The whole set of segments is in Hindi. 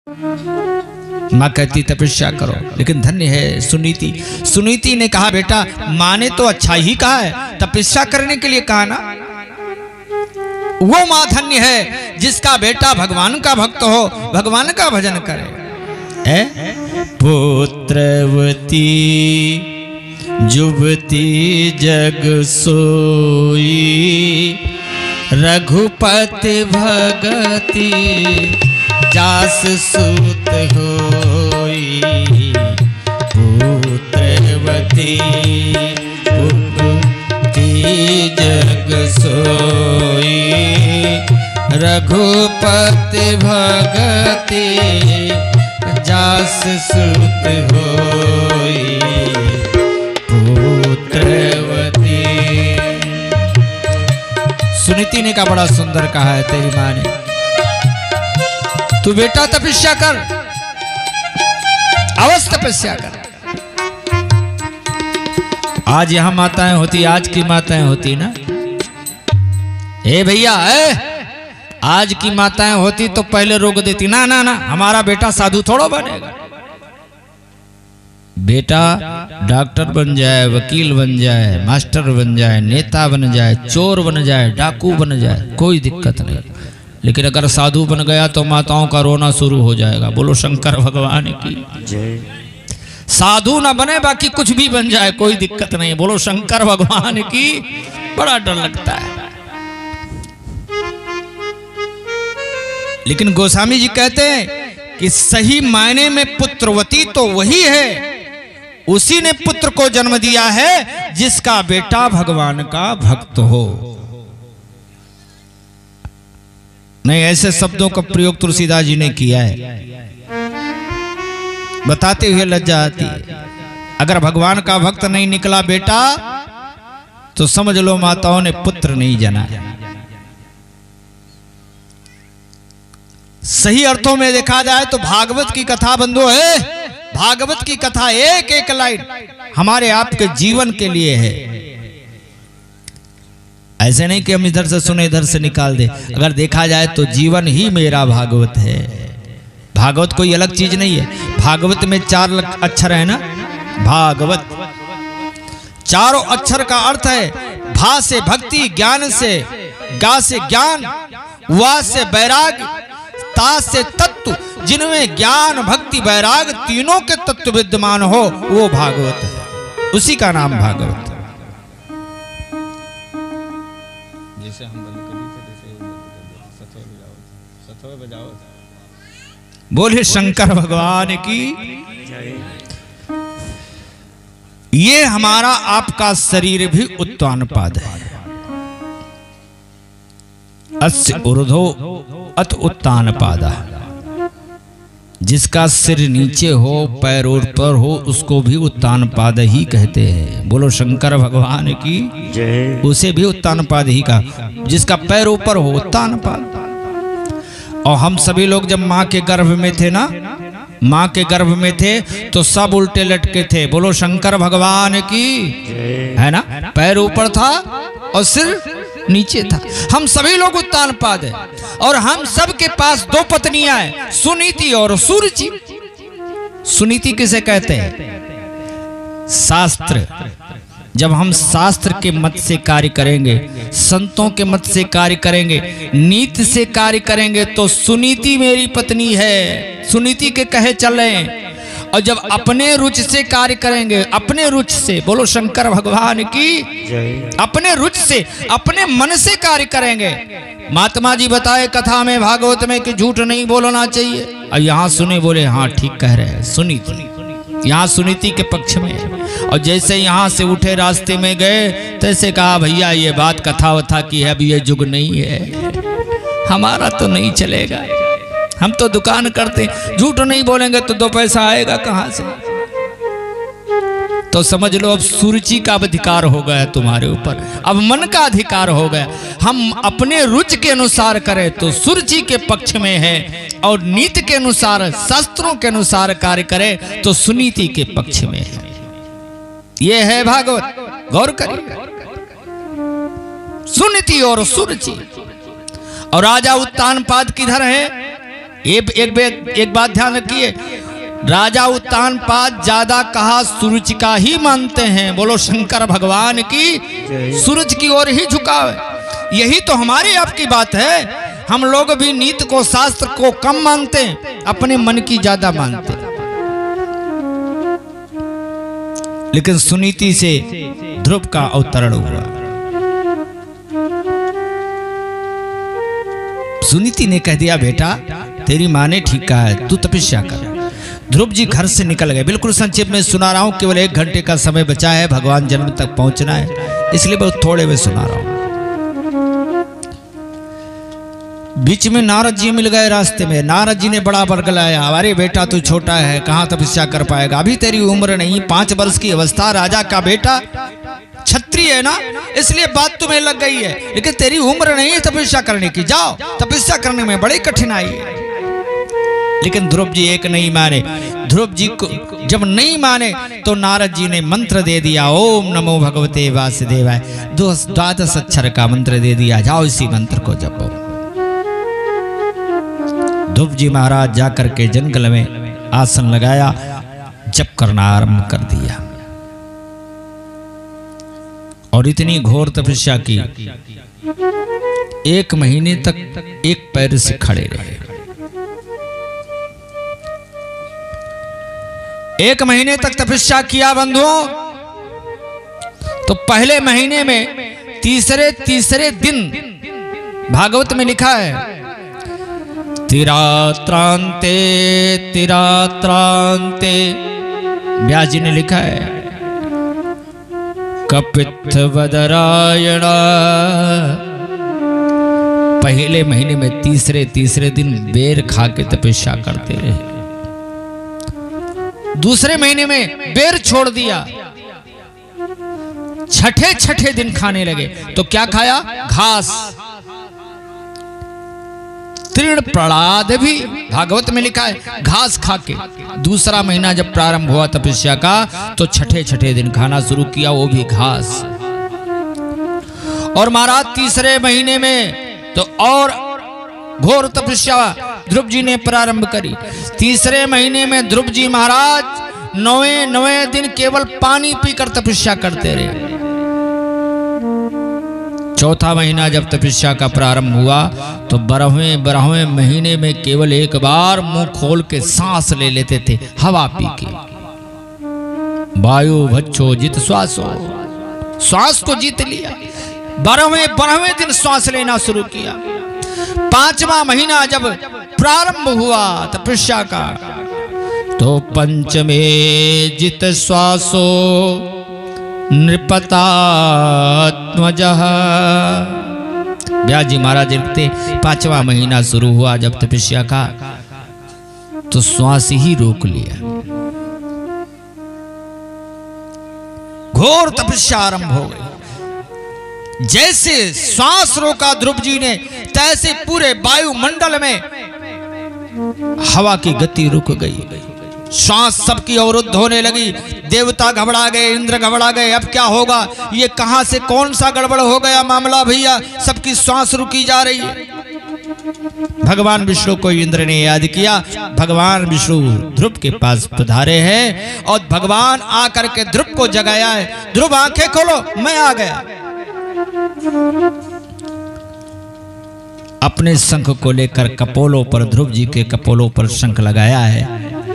माँ कहती तपस्या करो, लेकिन धन्य है सुनीति। सुनीति ने कहा बेटा माँ ने तो अच्छा ही कहा है, तपस्या करने के लिए कहा ना। वो माँ धन्य है जिसका बेटा भगवान का भक्त हो, भगवान का भजन करे। पुत्रवती जुबती जग सोई, रघुपति भगति जास सूत होई। पुत्रवती जुबती जग सोई, रघुपति भगति जास सूत होई। पुत्रवती। सुनीति ने कहा बड़ा सुंदर कहा है तेरी माँ ने, तू बेटा तपस्या कर, अवश्य तपस्या कर। आज यहां माताएं होती, आज की माताएं होती ना, ए भैया आज की माताएं होती तो पहले रोक देती, ना ना ना हमारा बेटा साधु थोड़ा बनेगा। बेटा डॉक्टर बन जाए, वकील बन जाए, मास्टर बन जाए, नेता बन जाए, चोर बन जाए, डाकू बन जाए, कोई दिक्कत नहीं, लेकिन अगर साधु बन गया तो माताओं का रोना शुरू हो जाएगा। बोलो शंकर भगवान की जय। साधु ना बने बाकी कुछ भी बन जाए कोई दिक्कत नहीं, बोलो शंकर भगवान की। बड़ा डर लगता है। लेकिन गोस्वामी जी कहते हैं कि सही मायने में पुत्रवती तो वही है, उसी ने पुत्र को जन्म दिया है जिसका बेटा भगवान का भक्त हो। नहीं, ऐसे शब्दों का प्रयोग तुलसीदास जी ने किया है, बताते हुए लज्जा आती है। अगर भगवान का भक्त नहीं निकला बेटा तो समझ लो माताओं ने पुत्र नहीं जना। सही अर्थों में देखा जाए तो भागवत की कथा बंधु है, भागवत की कथा एक एक लाइन हमारे आपके जीवन के लिए है। ऐसे नहीं कि हम इधर से सुने इधर से निकाल दे। अगर देखा जाए तो जीवन ही मेरा भागवत है। भागवत कोई अलग चीज नहीं है। भागवत में 4 अक्षर है ना, भागवत। चारों अक्षर का अर्थ है भा से भक्ति, ज्ञान से, गा से ज्ञान, वा से वैराग, ता से तत्व। जिनमें ज्ञान भक्ति वैराग तीनों के तत्व विद्यमान हो वो भागवत है, उसी का नाम भागवत। जैसे हम बोले शंकर भगवान की। ये हमारा आपका शरीर भी उत्तान पाद है। अस्य ऊर्ध्वो अत उत्तान पादा। जिसका सिर नीचे हो पैर ऊपर हो उसको भी उत्तान पाद ही कहते हैं। बोलो शंकर भगवान की जय। उसे भी उत्तान पाद ही का, जिसका पैर ऊपर हो उत्तान पाद। और हम सभी लोग जब माँ के गर्भ में थे ना, माँ के गर्भ में थे तो सब उल्टे लटके थे। बोलो शंकर भगवान की है ना। पैर ऊपर था और सिर नीचे था। हम सभी लोग उत्तान पाद है और हम सब के पास 2 पत्नियां हैं, सुनीति और सुरुचि। सुनीति किसे कहते हैं? शास्त्र। जब हम शास्त्र के मत से कार्य करेंगे, संतों के मत से कार्य करेंगे, नीति से कार्य करेंगे तो सुनीति मेरी पत्नी है, सुनीति के कहे चले। और जब अपने रुचि से कार्य करेंगे, अपने रुचि से, बोलो शंकर भगवान की, अपने रुचि से, अपने मन से कार्य करेंगे। महात्मा जी बताए कथा में, भागवत में कि झूठ नहीं बोलना चाहिए। और यहाँ सुने बोले हाँ ठीक कह रहे हैं। सुनीति यहाँ सुनीति के पक्ष में। और जैसे यहाँ से उठे रास्ते में गए तैसे कहा भैया ये बात कथा वथा की है, अभी ये युग नहीं है, हमारा तो नहीं चलेगा, हम तो दुकान करते, झूठ नहीं बोलेंगे तो 2 पैसा आएगा कहाँ से। तो समझ लो अब सुरुचि का अधिकार हो गया तुम्हारे ऊपर, अब मन का अधिकार हो गया। हम अपने रुचि के अनुसार करें तो सुरुचि के पक्ष में है, और नीति के अनुसार, शास्त्रों के अनुसार कार्य करें तो सुनीति के पक्ष में है। ये है भागवत, गौर करिए। सुनीति और सुरुचि। और राजा उत्तान पाद किधर है? एक बात ध्यान रखिए, राजा उत्तानपाद ज्यादा कहा सूरज का ही मानते हैं। बोलो शंकर भगवान की, सूरज की ओर ही झुकाव है। यही तो हमारी आपकी बात है। हम लोग भी नीति को, शास्त्र को कम मानते हैं, अपने मन की ज्यादा मानते हैं। लेकिन सुनीति से ध्रुव का अवतरण हुआ। सुनीति ने कह दिया, बेटा तेरी माँ ने ठीक कहा है, तू तपस्या कर। ध्रुव जी घर से निकल गए। बिल्कुल संक्षेप में सुना रहा हूं, केवल 1 घंटे का समय बचा है, भगवान जन्म तक पहुंचना है, इसलिए बहुत थोड़े में सुना रहा हूं। बीच में नारद जी मिल गए रास्ते में। नारद जी ने बड़ा बरगलाया, अरे बेटा तू छोटा है, कहां तपस्या कर पाएगा, अभी तेरी उम्र नहीं, 5 वर्ष की अवस्था, राजा का बेटा, क्षत्रिय है ना, इसलिए बात तुम्हें लग गई है, लेकिन तेरी उम्र नहीं है तपस्या करने की, जाओ, तपस्या करने में बड़ी कठिनाई है। लेकिन ध्रुव जी एक नहीं माने। ध्रुव जी को जब नहीं माने तो नारद जी ने मंत्र दे दिया, ओम नमो भगवते वासुदेवाय, 12 अक्षर का मंत्र दे दिया, जाओ इसी मंत्र को जपो। ध्रुव जी महाराज जाकर के जंगल में आसन लगाया, जप करना आरंभ कर दिया और इतनी घोर तपस्या की, 1 महीने तक एक पैर से खड़े रहे। 1 महीने तक तपस्या किया बंधुओं। तो पहले महीने में तीसरे दिन भागवत में लिखा है, तिरात्रांते तिरात्रांते, व्यास जी ने लिखा है, कपित्थ वदरायणा। पहले महीने में तीसरे दिन बेर खा के तपस्या करते रहे। दूसरे महीने में बेर छोड़ दिया, छठे दिन खाने लगे। तो क्या खाया? घास। तृण प्रहलाद भी भागवत में लिखा है, घास खा के। दूसरा महीना जब प्रारंभ हुआ तपस्या का, तो छठे दिन खाना शुरू किया, वो भी घास। और महाराज तीसरे महीने में तो और घोर तपस्या ध्रुव जी ने प्रारंभ करी। तीसरे महीने में ध्रुव जी महाराज 9वें दिन केवल पानी पीकर तपस्या करते रहे। चौथा महीना जब तपस्या का प्रारंभ हुआ तो 12वें महीने में केवल एक बार मुंह खोल के सांस ले लेते थे, हवा पी के। वायु भक्षो जित श्वासो, श्वास को जीत लिया। 12वें दिन श्वास लेना शुरू किया। 5वां महीना जब प्रारंभ हुआ तपस्या का, तो 5वें जित श्वासो नृपतात्मजः। व्यास जी महाराज लिखते, 5वां महीना शुरू हुआ जब तपस्या का, तो श्वास ही रोक लिया। घोर तपस्या आरंभ हो गई। जैसे श्वास रोका ध्रुव जी ने, तैसे पूरे वायुमंडल में हवा की गति रुक गई। श्वास सबकी अवरुद्ध होने लगी। देवता घबरा गए, इंद्र घबरा गए, अब क्या होगा, ये कहां से कौन सा गड़बड़ हो गया मामला भैया, सबकी श्वास रुकी जा रही है। भगवान विष्णु को इंद्र ने याद किया। भगवान विष्णु ध्रुव के पास पधारे हैं और भगवान आकर के ध्रुव को जगाया है। ध्रुव आंखें खोलो, मैं आ गया। अपने शंख को लेकर कपोलों पर, ध्रुव जी के कपोलों पर शंख लगाया है,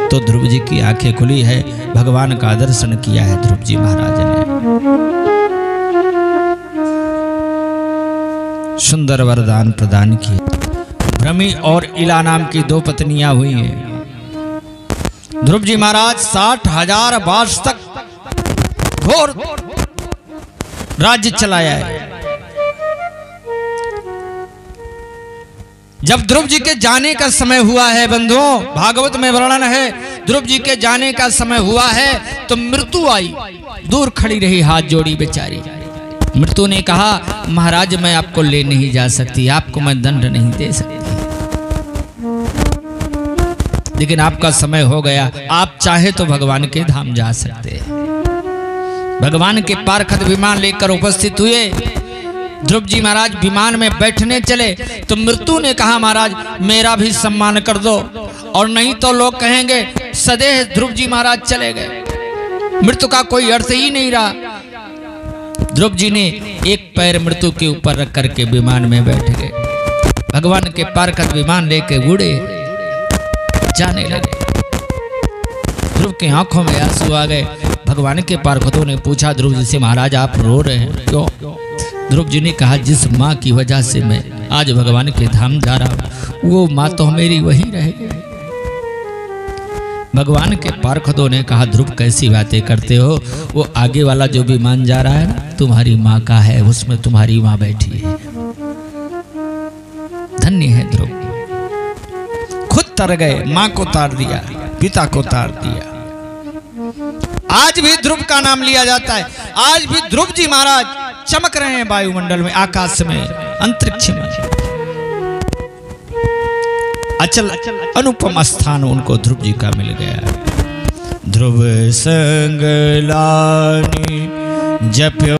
तो ध्रुव जी की आंखें खुली है। भगवान का दर्शन किया है ध्रुव जी महाराज ने। सुंदर वरदान प्रदान किए। भ्रमी और इला नाम की 2 पत्नियां हुई हैं। ध्रुव जी महाराज 60,000 वर्ष तक घोर राज्य चलाया है। जब ध्रुव जी के जाने का समय हुआ है बंधुओं, भागवत में वर्णन है, ध्रुव जी के जाने का समय हुआ है तो मृत्यु आई, दूर खड़ी रही हाथ जोड़ी बेचारी। मृत्यु ने कहा, महाराज मैं आपको ले नहीं जा सकती, आपको मैं दंड नहीं दे सकती, लेकिन आपका समय हो गया, आप चाहे तो भगवान के धाम जा सकते हैं। भगवान के पारखत विमान लेकर उपस्थित हुए। ध्रुव जी महाराज विमान में बैठने चले तो मृत्यु ने कहा महाराज मेरा भी सम्मान कर दो, और नहीं तो लोग कहेंगे सदैव ध्रुव जी महाराज चले गए, मृत्यु का कोई अर्थ ही नहीं रहा। ध्रुव जी ने एक पैर मृत्यु के ऊपर रख करके विमान में बैठ गए, भगवान के पारखत विमान लेके उड़े जाने लगे। ध्रुव की आंखों में आंसू आ गए। भगवान के पारखतों ने पूछा ध्रुव जी से महाराज आप रो रहे हैं क्यों? ध्रुव जी ने कहा जिस माँ की वजह से मैं आज भगवान के धाम जा रहा हूं वो माँ तो मेरी वही रहेगी। भगवान के पारखतों ने कहा ध्रुव कैसी बातें करते हो, वो आगे वाला जो विमान जा रहा है ना तुम्हारी माँ का है, उसमें तुम्हारी माँ बैठी है। धन्य है ध्रुव, खुद तर गए, माँ को तार दिया, पिता को तार दिया। आज भी ध्रुव का नाम लिया जाता है, आज भी ध्रुव जी महाराज चमक रहे हैं वायुमंडल में, आकाश में, अंतरिक्ष में। अचल अनुपम स्थान उनको ध्रुव जी का मिल गया। ध्रुव संग लानी जप